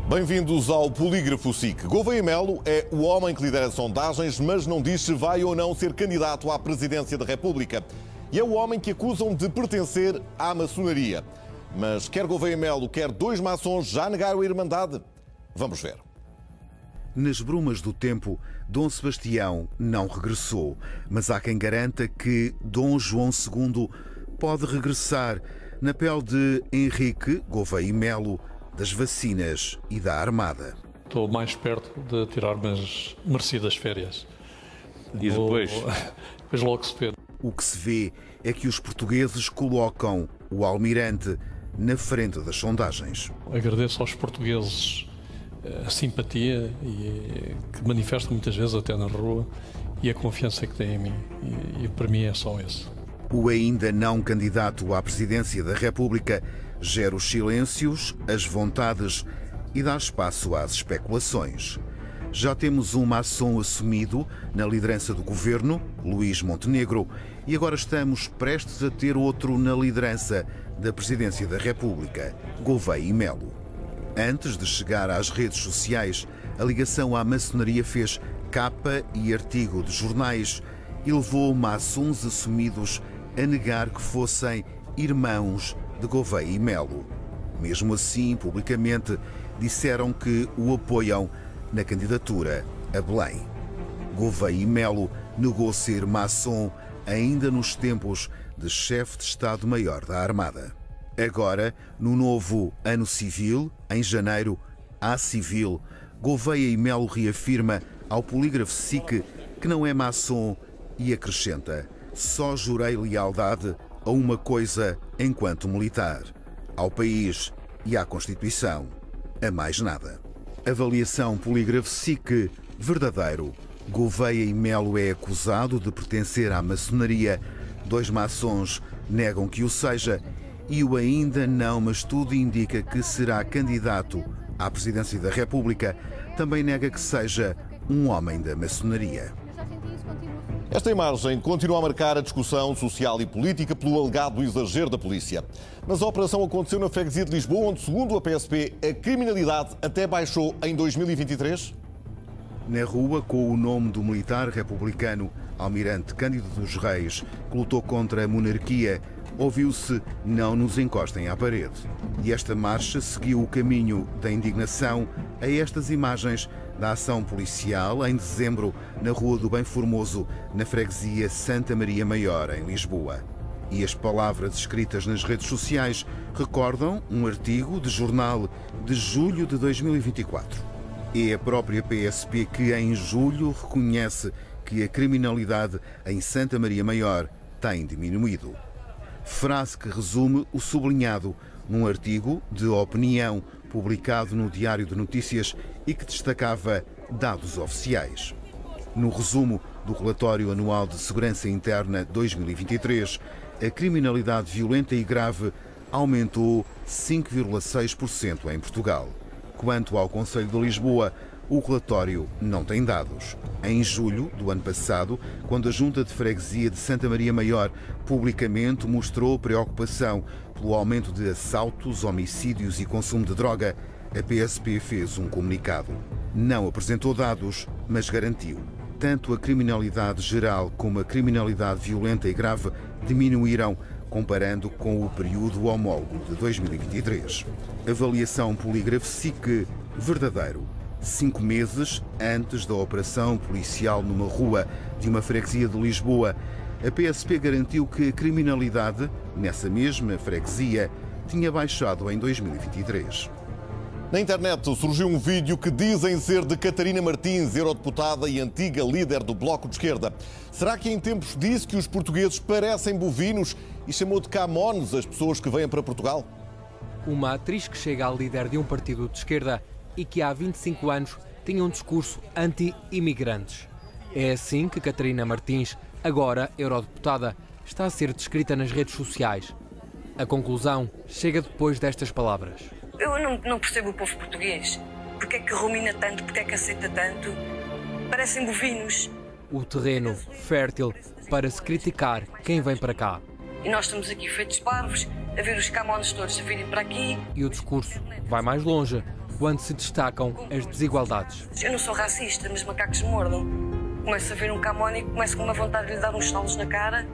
Bem-vindos ao Polígrafo SIC. Gouveia Melo é o homem que lidera sondagens, mas não diz se vai ou não ser candidato à presidência da República. E é o homem que acusam de pertencer à maçonaria. Mas quer Gouveia Melo, quer dois maçons já negaram a irmandade? Vamos ver. Nas brumas do tempo, Dom Sebastião não regressou, mas há quem garanta que Dom João II pode regressar na pele de Henrique Gouveia Melo, das vacinas e da Armada. Estou mais perto de tirar-me as merecidas férias. E depois? Depois logo se vê. O que se vê é que os portugueses colocam o almirante na frente das sondagens. Agradeço aos portugueses a simpatia que manifestam muitas vezes até na rua e a confiança que têm em mim. E para mim é só esse. O ainda não candidato à presidência da República gera os silêncios, as vontades e dá espaço às especulações. Já temos um maçom assumido na liderança do governo, Luís Montenegro, e agora estamos prestes a ter outro na liderança da presidência da República, Gouveia Melo. Antes de chegar às redes sociais, a ligação à maçonaria fez capa e artigo de jornais e levou maçons assumidos a negar que fossem irmãos de Gouveia Melo. Mesmo assim, publicamente, disseram que o apoiam na candidatura a Belém. Gouveia Melo negou ser maçom ainda nos tempos de chefe de Estado-Maior da Armada. Agora, no novo ano civil, em janeiro, à civil, Gouveia Melo reafirma ao Polígrafo SIC que não é maçom e acrescenta: só jurei lealdade a uma coisa enquanto militar, ao país e à Constituição, a mais nada. Avaliação Polígrafo SIC: verdadeiro. Gouveia Melo é acusado de pertencer à maçonaria. Dois maçons negam que o seja e o ainda não, mas tudo indica que será candidato à presidência da República. Também nega que seja um homem da maçonaria. Esta imagem continua a marcar a discussão social e política pelo alegado exagero da polícia. Mas a operação aconteceu na freguesia de Lisboa, onde, segundo a PSP, a criminalidade até baixou em 2023. Na rua, com o nome do militar republicano Almirante Cândido dos Reis, que lutou contra a monarquia, ouviu-se "não nos encostem à parede". E esta marcha seguiu o caminho da indignação a estas imagens da ação policial em dezembro na Rua do Bem Formoso, na freguesia Santa Maria Maior, em Lisboa. E as palavras escritas nas redes sociais recordam um artigo de jornal de julho de 2024. É a própria PSP que, em julho, reconhece que a criminalidade em Santa Maria Maior tem diminuído. Frase que resume o sublinhado num artigo de opinião publicado no Diário de Notícias e que destacava dados oficiais. No resumo do Relatório Anual de Segurança Interna 2023, a criminalidade violenta e grave aumentou 5,6% em Portugal. Quanto ao Conselho de Lisboa, o relatório não tem dados. Em julho do ano passado, quando a Junta de Freguesia de Santa Maria Maior publicamente mostrou preocupação pelo aumento de assaltos, homicídios e consumo de droga, a PSP fez um comunicado. Não apresentou dados, mas garantiu: tanto a criminalidade geral como a criminalidade violenta e grave diminuíram comparando com o período homólogo de 2023. Avaliação Polígrafo SIC: verdadeiro. 5 meses antes da operação policial numa rua de uma freguesia de Lisboa, a PSP garantiu que a criminalidade nessa mesma freguesia tinha baixado em 2023. Na internet surgiu um vídeo que dizem ser de Catarina Martins, eurodeputada e antiga líder do Bloco de Esquerda. Será que em tempos disse que os portugueses parecem bovinos e chamou de camões as pessoas que vêm para Portugal? Uma atriz que chega a líder de um partido de esquerda e que há 25 anos tinha um discurso anti-imigrantes. É assim que Catarina Martins, agora eurodeputada, está a ser descrita nas redes sociais. A conclusão chega depois destas palavras. Eu não percebo o povo português. Porque é que rumina tanto? Porque é que aceita tanto? Parecem bovinos. o terreno fértil para se criticar quem vem para cá. E nós estamos aqui feitos parvos, a ver os camões todos a virem para aqui. E o discurso vai mais longe quando se destacam as desigualdades. Eu não sou racista, mas macacos mordam. Começo a ver um camão e começo com uma vontade de lhe dar uns estalos na cara,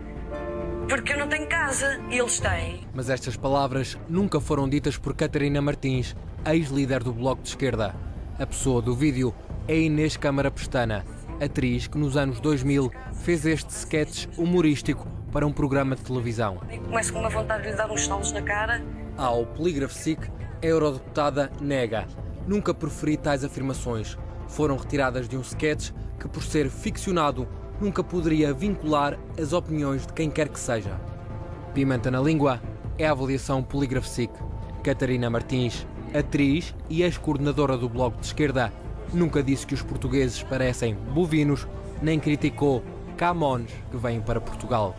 porque eu não tenho casa e eles têm. Mas estas palavras nunca foram ditas por Catarina Martins, ex-líder do Bloco de Esquerda. A pessoa do vídeo é Inês Câmara Pestana, atriz que nos anos 2000 fez este sketch humorístico para um programa de televisão. E começo com uma vontade de lhe dar uns estalos na cara. Ao Polígrafo SIC, a eurodeputada nega. Nunca proferi tais afirmações. Foram retiradas de um sketch que, por ser ficcionado, nunca poderia vincular as opiniões de quem quer que seja. Pimenta na língua é a avaliação Polígrafo SIC. Catarina Martins, atriz e ex-coordenadora do Bloco de Esquerda, nunca disse que os portugueses parecem bovinos, nem criticou camões que vêm para Portugal.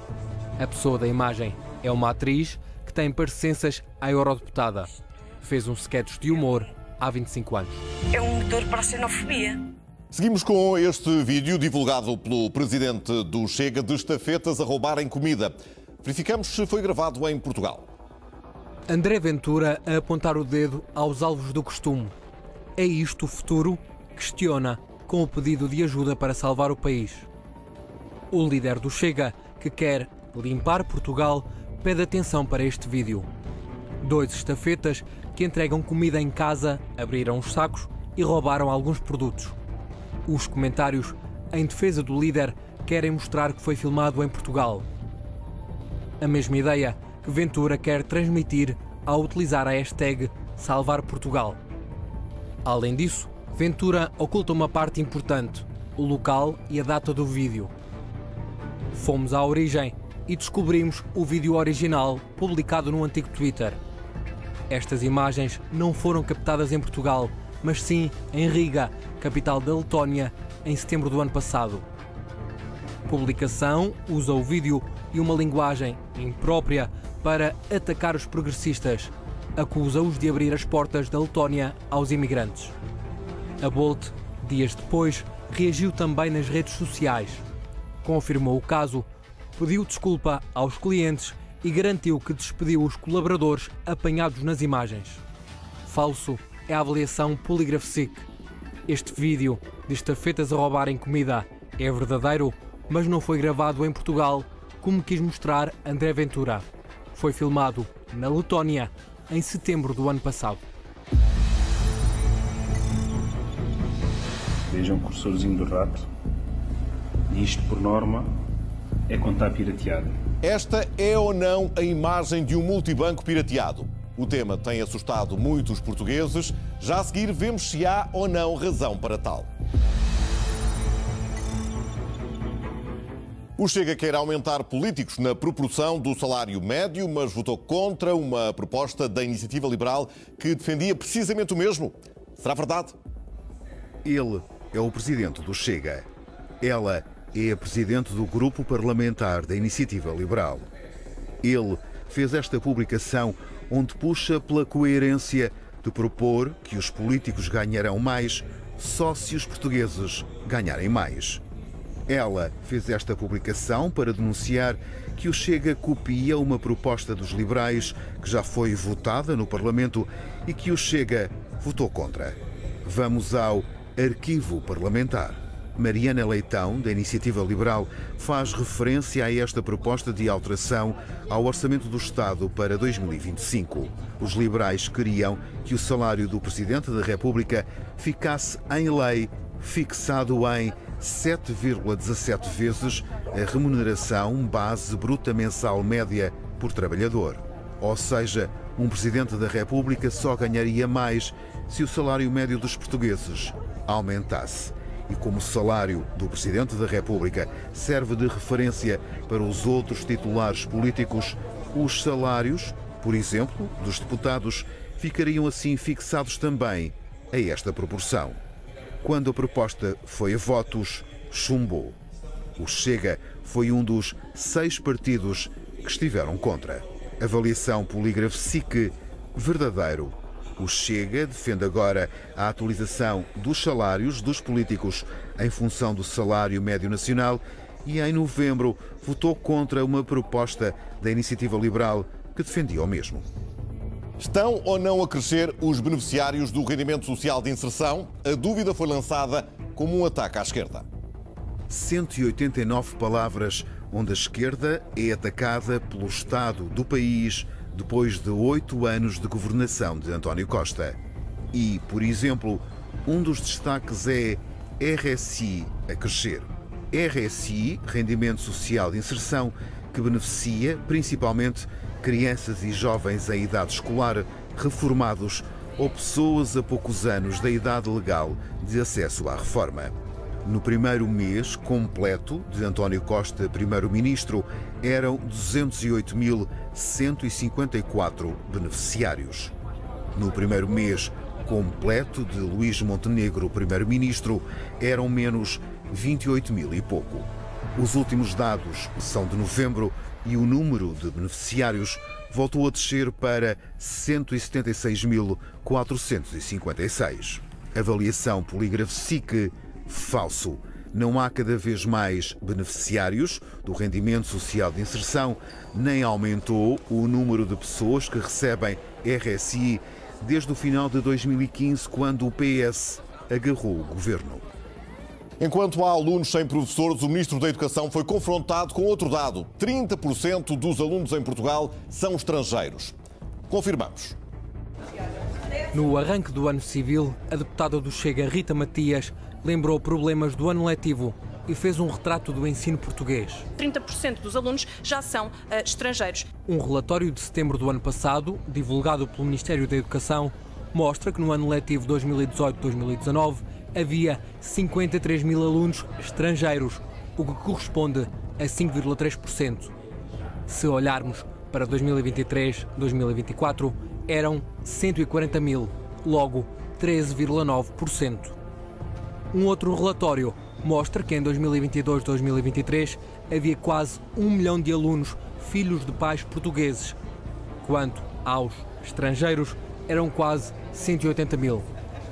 A pessoa da imagem é uma atriz que tem parecenças à eurodeputada. Fez um sketch de humor há 25 anos. É um motor para a xenofobia. Seguimos com este vídeo divulgado pelo presidente do Chega de estafetas a roubarem comida. Verificamos se foi gravado em Portugal. André Ventura a apontar o dedo aos alvos do costume. É isto o futuro? Questiona, com o pedido de ajuda para salvar o país. O líder do Chega, que quer limpar Portugal, pede atenção para este vídeo. 2 estafetas que entregam comida em casa abriram os sacos e roubaram alguns produtos. Os comentários em defesa do líder querem mostrar que foi filmado em Portugal. A mesma ideia que Ventura quer transmitir ao utilizar a hashtag Salvar Portugal. Além disso, Ventura oculta uma parte importante, o local e a data do vídeo. Fomos à origem e descobrimos o vídeo original publicado no antigo Twitter. Estas imagens não foram captadas em Portugal, mas sim em Riga, capital da Letónia, em setembro do ano passado. A publicação usa o vídeo e uma linguagem imprópria para atacar os progressistas. Acusa-os de abrir as portas da Letónia aos imigrantes. A Bolt, dias depois, reagiu também nas redes sociais. Confirmou o caso, pediu desculpa aos clientes e garantiu que despediu os colaboradores apanhados nas imagens. Falso é a avaliação Polígrafo SIC. Este vídeo de estafetas a roubarem comida é verdadeiro, mas não foi gravado em Portugal, como quis mostrar André Ventura. Foi filmado na Letónia em setembro do ano passado. Vejam o cursorzinho do rato. E isto, por norma, é quando está pirateado. Esta é ou não a imagem de um multibanco pirateado? O tema tem assustado muitos portugueses. Já a seguir vemos se há ou não razão para tal. O Chega quer aumentar políticos na proporção do salário médio, mas votou contra uma proposta da Iniciativa Liberal que defendia precisamente o mesmo. Será verdade? Ele é o presidente do Chega. Ela é a presidente do grupo parlamentar da Iniciativa Liberal. Ele fez esta publicação onde puxa pela coerência de propor que os políticos ganharão mais só se os portugueses ganharem mais. Ela fez esta publicação para denunciar que o Chega copia uma proposta dos liberais que já foi votada no Parlamento e que o Chega votou contra. Vamos ao arquivo parlamentar. Mariana Leitão, da Iniciativa Liberal, faz referência a esta proposta de alteração ao Orçamento do Estado para 2025. Os liberais queriam que o salário do Presidente da República ficasse em lei, fixado em 7,17 vezes a remuneração base bruta mensal média por trabalhador. Ou seja, um Presidente da República só ganharia mais se o salário médio dos portugueses aumentasse. E como o salário do Presidente da República serve de referência para os outros titulares políticos, os salários, por exemplo, dos deputados, ficariam assim fixados também a esta proporção. Quando a proposta foi a votos, chumbou. O Chega foi um dos 6 partidos que estiveram contra. Avaliação Polígrafo SIC, verdadeiro O Chega defende agora a atualização dos salários dos políticos em função do salário médio nacional e, em novembro, votou contra uma proposta da Iniciativa Liberal que defendia o mesmo. Estão ou não a crescer os beneficiários do rendimento social de inserção? A dúvida foi lançada como um ataque à esquerda. 189 palavras onde a esquerda é atacada pelo Estado do país depois de 8 anos de governação de António Costa. E, por exemplo, um dos destaques é RSI a crescer. RSI, Rendimento Social de Inserção, que beneficia principalmente crianças e jovens em idade escolar, reformados ou pessoas a poucos anos da idade legal de acesso à reforma. No primeiro mês completo de António Costa, primeiro-ministro, eram 208.154 beneficiários. No primeiro mês completo de Luís Montenegro, primeiro-ministro, eram menos 28 mil e pouco. Os últimos dados são de novembro e o número de beneficiários voltou a descer para 176.456. Avaliação Polígrafo SIC: falso. Não há cada vez mais beneficiários do rendimento social de inserção, nem aumentou o número de pessoas que recebem RSI desde o final de 2015, quando o PS agarrou o governo. Enquanto há alunos sem professores, o Ministro da Educação foi confrontado com outro dado. 30% dos alunos em Portugal são estrangeiros. Confirmamos. No arranque do ano civil, a deputada do Chega, Rita Matias, lembrou problemas do ano letivo e fez um retrato do ensino português. 30% dos alunos já são estrangeiros. Um relatório de setembro do ano passado, divulgado pelo Ministério da Educação, mostra que no ano letivo 2018-2019 havia 53 mil alunos estrangeiros, o que corresponde a 5,3%. Se olharmos para 2023-2024, eram 140 mil, logo 13,9%. Um outro relatório mostra que em 2022-2023 havia quase 1 milhão de alunos filhos de pais portugueses. Quanto aos estrangeiros, eram quase 180 mil.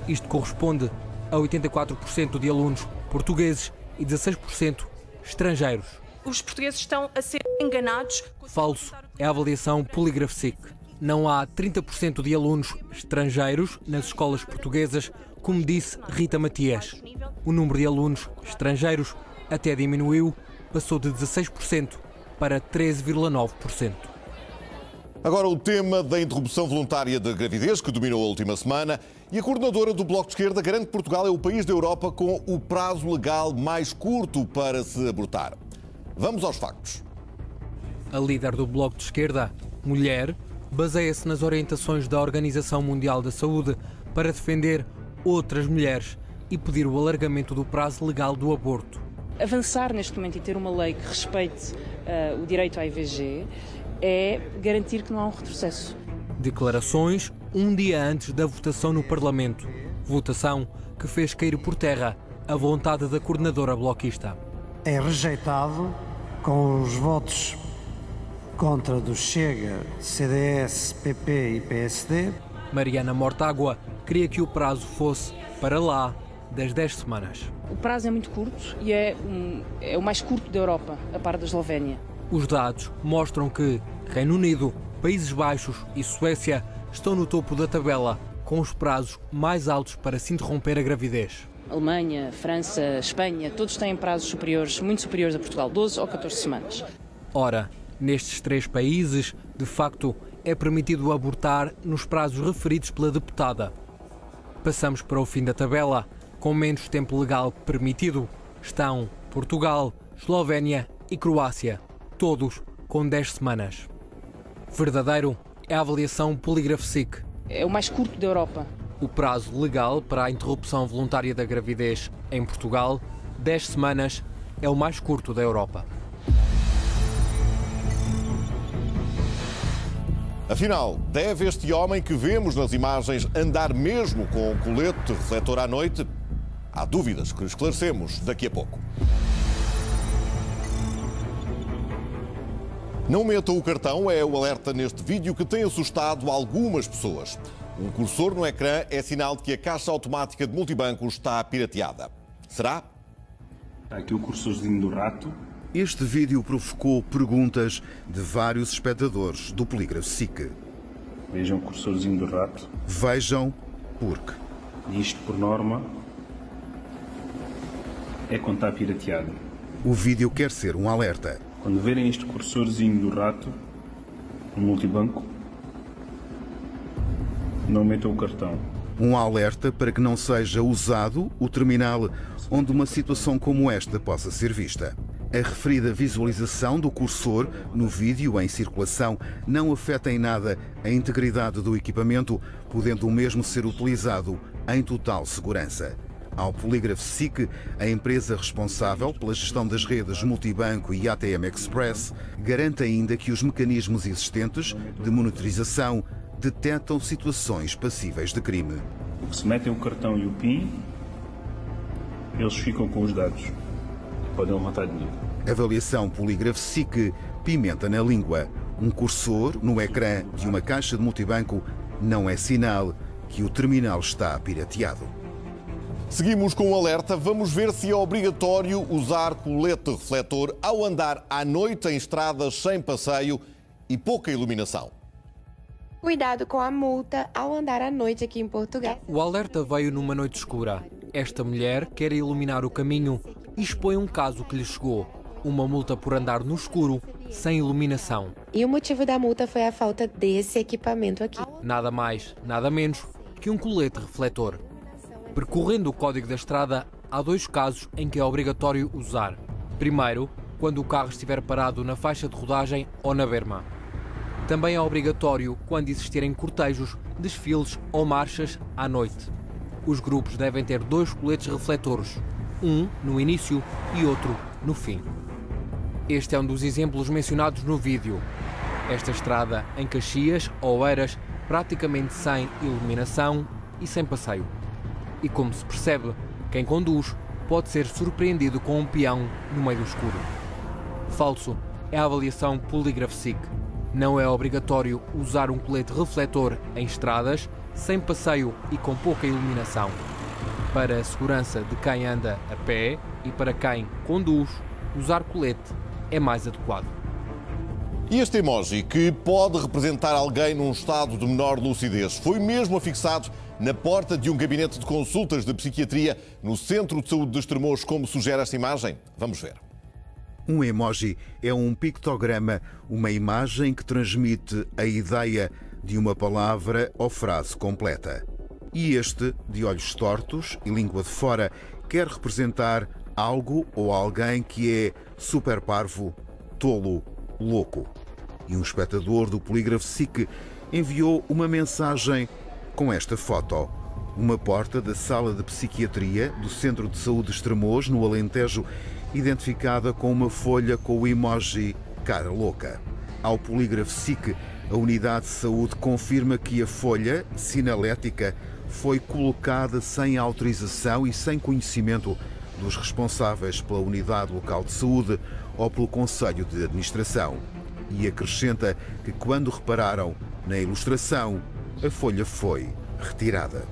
Isto corresponde a 84% de alunos portugueses e 16% estrangeiros. Os portugueses estão a ser enganados. Falso é a avaliação Polígrafo SIC. Não há 30% de alunos estrangeiros nas escolas portuguesas, como disse Rita Matias. O número de alunos estrangeiros até diminuiu, passou de 16% para 13,9%. Agora o tema da interrupção voluntária da gravidez, que dominou a última semana, e a coordenadora do Bloco de Esquerda garante que Portugal é o país da Europa com o prazo legal mais curto para se abortar. Vamos aos factos. A líder do Bloco de Esquerda, mulher, baseia-se nas orientações da Organização Mundial da Saúde para defender outras mulheres e pedir o alargamento do prazo legal do aborto. Avançar neste momento e ter uma lei que respeite o direito à IVG é garantir que não há um retrocesso. Declarações um dia antes da votação no Parlamento. Votação que fez cair por terra a vontade da coordenadora bloquista. É rejeitado com os votos contra do Chega, CDS, PP e PSD. Mariana Mortágua queria que o prazo fosse para lá das 10 semanas. O prazo é muito curto e é o mais curto da Europa, a par da Eslovénia. Os dados mostram que Reino Unido, Países Baixos e Suécia estão no topo da tabela, com os prazos mais altos para se interromper a gravidez. Alemanha, França, Espanha, todos têm prazos superiores, muito superiores a Portugal, 12 ou 14 semanas. Ora, nestes 3 países, de facto, é permitido abortar nos prazos referidos pela deputada. Passamos para o fim da tabela. Com menos tempo legal permitido, estão Portugal, Eslovénia e Croácia, todos com 10 semanas. Verdadeiro é a avaliação Polígrafo SIC. É o mais curto da Europa. O prazo legal para a interrupção voluntária da gravidez em Portugal, 10 semanas, é o mais curto da Europa. Afinal, deve este homem que vemos nas imagens andar mesmo com o colete refletor à noite? Há dúvidas que esclarecemos daqui a pouco. Não metam o cartão é o alerta neste vídeo que tem assustado algumas pessoas. Um cursor no ecrã é sinal de que a caixa automática de multibanco está pirateada. Será? Está aqui o cursorzinho do rato. Este vídeo provocou perguntas de vários espectadores do Polígrafo SIC. Vejam o cursorzinho do rato. Vejam porque. Isto, por norma, é quando está pirateado. O vídeo quer ser um alerta. Quando verem este cursorzinho do rato no multibanco, não metam o cartão. Um alerta para que não seja usado o terminal onde uma situação como esta possa ser vista. A referida visualização do cursor no vídeo em circulação não afeta em nada a integridade do equipamento, podendo o mesmo ser utilizado em total segurança. Ao Polígrafo SIC, a empresa responsável pela gestão das redes Multibanco e ATM Express, garante ainda que os mecanismos existentes de monitorização detectam situações passíveis de crime. Se metem o cartão e o PIN, eles ficam com os dados e podem levantar dinheiro. Avaliação Polígrafo SIC, pimenta na língua. Um cursor no ecrã de uma caixa de multibanco não é sinal que o terminal está pirateado. Seguimos com um alerta. Vamos ver se é obrigatório usar colete refletor ao andar à noite em estradas sem passeio e pouca iluminação. Cuidado com a multa ao andar à noite aqui em Portugal. O alerta veio numa noite escura. Esta mulher quer iluminar o caminho e expõe um caso que lhe chegou. Uma multa por andar no escuro, sem iluminação. E o motivo da multa foi a falta desse equipamento aqui. Nada mais, nada menos que um colete refletor. Percorrendo o código da estrada, há dois casos em que é obrigatório usar. Primeiro, quando o carro estiver parado na faixa de rodagem ou na berma. Também é obrigatório quando existirem cortejos, desfiles ou marchas à noite. Os grupos devem ter dois coletes refletores, um no início e outro no fim. Este é um dos exemplos mencionados no vídeo. Esta estrada em Caxias, Oeiras, praticamente sem iluminação e sem passeio. E como se percebe, quem conduz pode ser surpreendido com um peão no meio do escuro. Falso é a avaliação Polígrafo SIC. Não é obrigatório usar um colete refletor em estradas, sem passeio e com pouca iluminação. Para a segurança de quem anda a pé e para quem conduz, usar colete é mais adequado. E este emoji, que pode representar alguém num estado de menor lucidez, foi mesmo afixado na porta de um gabinete de consultas de psiquiatria no Centro de Saúde de Estremoz, como sugere esta imagem? Vamos ver. Um emoji é um pictograma, uma imagem que transmite a ideia de uma palavra ou frase completa. E este, de olhos tortos e língua de fora, quer representar algo ou alguém que é super parvo, tolo, louco. E um espectador do Polígrafo SIC enviou uma mensagem com esta foto. Uma porta da sala de psiquiatria do Centro de Saúde de Estremoz, no Alentejo, identificada com uma folha com o emoji cara louca. Ao Polígrafo SIC, a unidade de saúde confirma que a folha sinalética foi colocada sem autorização e sem conhecimento dos responsáveis pela unidade local de saúde ou pelo Conselho de Administração. E acrescenta que, quando repararam na ilustração, a folha foi retirada.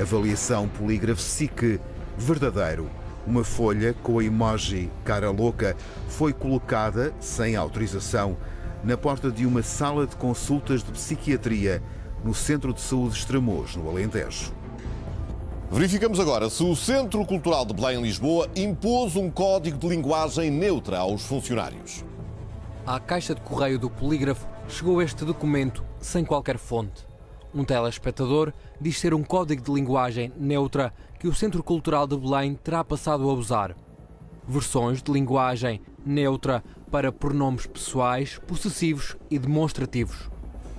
Avaliação Polígrafo SIC, verdadeiro. Uma folha com a emoji cara louca foi colocada, sem autorização, na porta de uma sala de consultas de psiquiatria no Centro de Saúde de Estremoz, no Alentejo. Verificamos agora se o Centro Cultural de Belém, em Lisboa, impôs um código de linguagem neutra aos funcionários. À caixa de correio do Polígrafo chegou este documento sem qualquer fonte. Um telespectador diz ser um código de linguagem neutra que o Centro Cultural de Belém terá passado a usar. Versões de linguagem neutra para pronomes pessoais, possessivos e demonstrativos.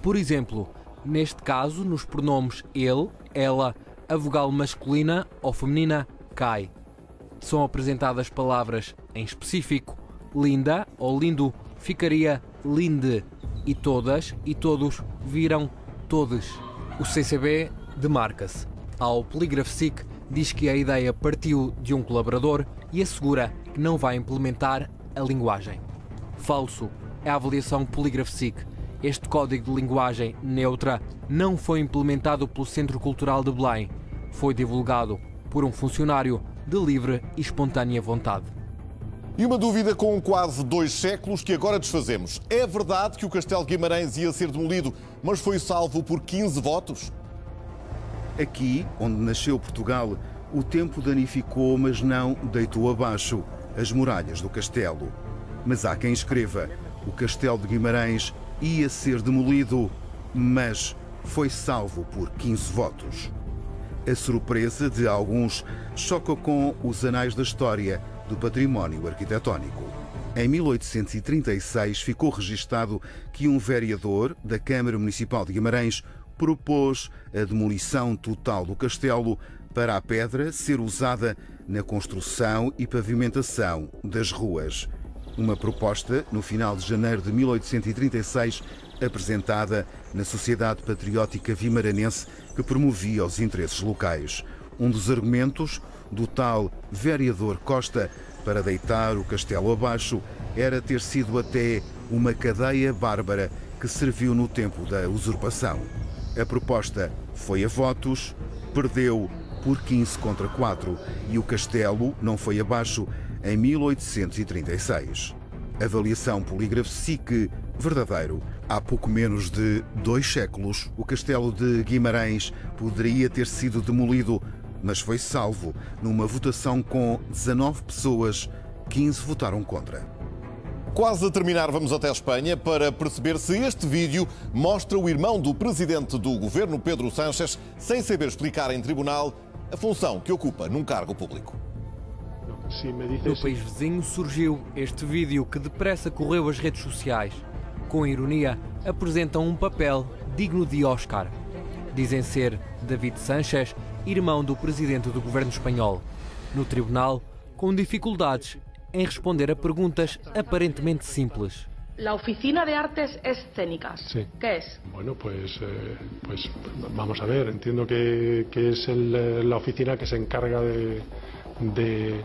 Por exemplo, neste caso, nos pronomes ele, ela, a vogal masculina ou feminina cai. São apresentadas palavras em específico. Linda ou lindo ficaria linde e todas e todos viram todos. O CCB demarca-se. Ao Polígrafo SIC diz que a ideia partiu de um colaborador e assegura que não vai implementar a linguagem. Falso é a avaliação Polígrafo SIC. Este código de linguagem neutra não foi implementado pelo Centro Cultural de Belém. Foi divulgado por um funcionário de livre e espontânea vontade. E uma dúvida com quase 2 séculos que agora desfazemos. É verdade que o Castelo de Guimarães ia ser demolido, mas foi salvo por 15 votos? Aqui, onde nasceu Portugal, o tempo danificou, mas não deitou abaixo as muralhas do castelo. Mas há quem escreva: o Castelo de Guimarães ia ser demolido, mas foi salvo por 15 votos. A surpresa de alguns choca com os anais da história do património arquitetónico. Em 1836 ficou registado que um vereador da Câmara Municipal de Guimarães propôs a demolição total do castelo para a pedra ser usada na construção e pavimentação das ruas. Uma proposta, no final de janeiro de 1836, apresentada na Sociedade Patriótica Vimaranense, que promovia os interesses locais. Um dos argumentos do tal vereador Costa para deitar o castelo abaixo era ter sido até uma cadeia bárbara que serviu no tempo da usurpação. A proposta foi a votos, perdeu por 15 contra 4 e o castelo não foi abaixo em 1836. Avaliação polígrafo SIC verdadeiro. Há pouco menos de 2 séculos, o Castelo de Guimarães poderia ter sido demolido, mas foi salvo numa votação com 19 pessoas, 15 votaram contra. Quase a terminar, vamos até a Espanha para perceber se este vídeo mostra o irmão do presidente do governo, Pedro Sánchez, sem saber explicar em tribunal a função que ocupa num cargo público. No país vizinho surgiu este vídeo que depressa correu as redes sociais. Com ironia, apresentam um papel digno de Oscar. Dizem ser David Sánchez, irmão do presidente do governo espanhol. No tribunal, com dificuldades em responder a perguntas aparentemente simples. La Oficina de Artes Escénicas, sí. ¿Qué es? Bueno, pues vamos a ver, entiendo que es la oficina que se encarga de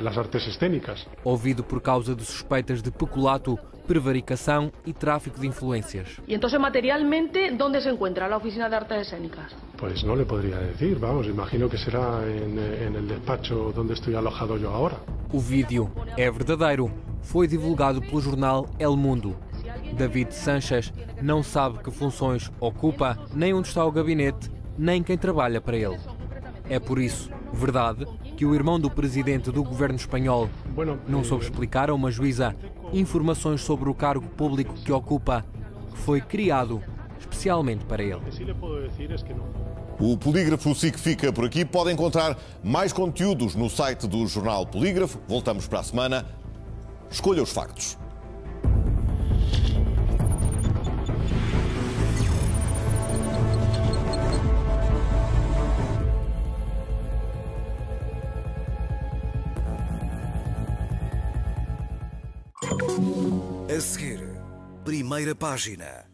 las artes escénicas. Ouvido por causa de suspeitas de peculato, prevaricação e tráfico de influências. Y entonces, materialmente, ¿dónde se encuentra la Oficina de Artes Escénicas? Pues no le podría decir, vamos, imagino que será en el despacho donde estoy alojado yo ahora. O vídeo é verdadeiro. Foi divulgado pelo jornal El Mundo. David Sánchez não sabe que funções ocupa, nem onde está o gabinete, nem quem trabalha para ele. É por isso verdade que o irmão do presidente do governo espanhol não soube explicar a uma juíza informações sobre o cargo público que ocupa, que foi criado especialmente para ele. O Polígrafo SIC fica por aqui. Pode encontrar mais conteúdos no site do Jornal Polígrafo. Voltamos para a semana. Escolha os factos. A seguir, primeira página.